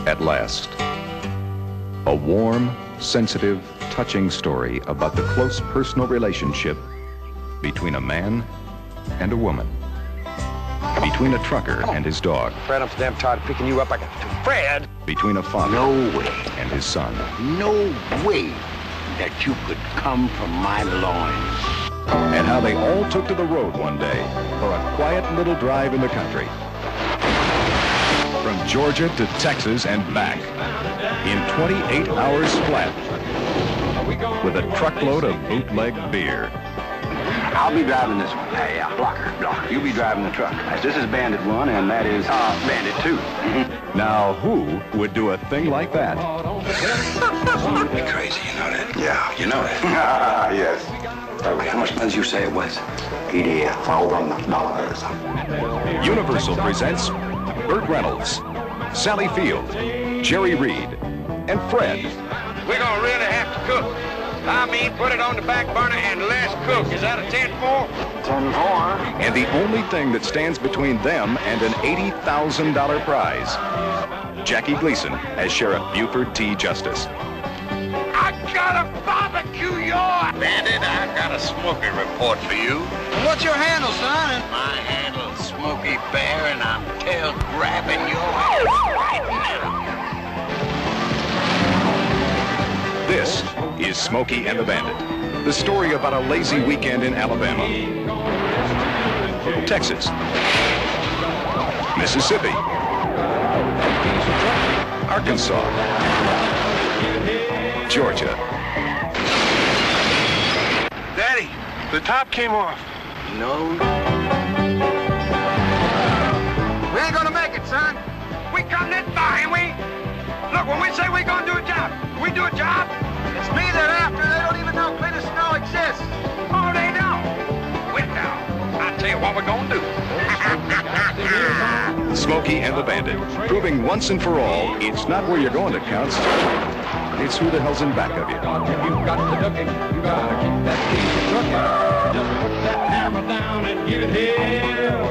At last, a warm, sensitive, touching story about the close personal relationship between a man and a woman, between a trucker and his dog, Fred, I'm so damn tired of picking you up. Fred! between a father No way, and his son. no way that you could come from my loins. And how they all took to the road one day for a quiet little drive in the country. From Georgia to Texas and back in 28 hours flat with a truckload of bootleg beer. I'll be driving this one. Hey, blocker. You'll be driving the truck. This is Bandit 1, and that is Bandit 2. Now, who would do a thing like that? You're crazy, you know that? Yeah, you know that. Yes. How much money did you say it was? $80,000. Universal presents Burt Reynolds, Sally Field, Jerry Reed, and Fred. We're gonna really have to cook. I mean, put it on the back burner and let's cook. Is that a 10-4? 10-4. And the only thing that stands between them and an $80,000 prize, Jackie Gleason as Sheriff Buford T. Justice. I gotta barbecue your... Bandit, I've got a Smokey report for you. What's your handle, son? My handle's Smokey Bear, and I'm tail grabbing your ass right now. This is Smokey and the Bandit, the story about a lazy weekend in Alabama, Texas, Mississippi, Arkansas, Georgia. Daddy, the top came off. No. We ain't gonna make it, son. We come this far, ain't we? Look, when we say we're gonna do a job, we do a job. It's me they're after. They don't even know clean snow exists. Oh, they don't. Well, now, I'll tell you what we're gonna do. Smokey and the Bandit, proving once and for all, it's not where you're going that counts. It's who the hell's in back of you. You've got to duck it. You got to keep that piece of trucking. Just put that hammer down and give it hell.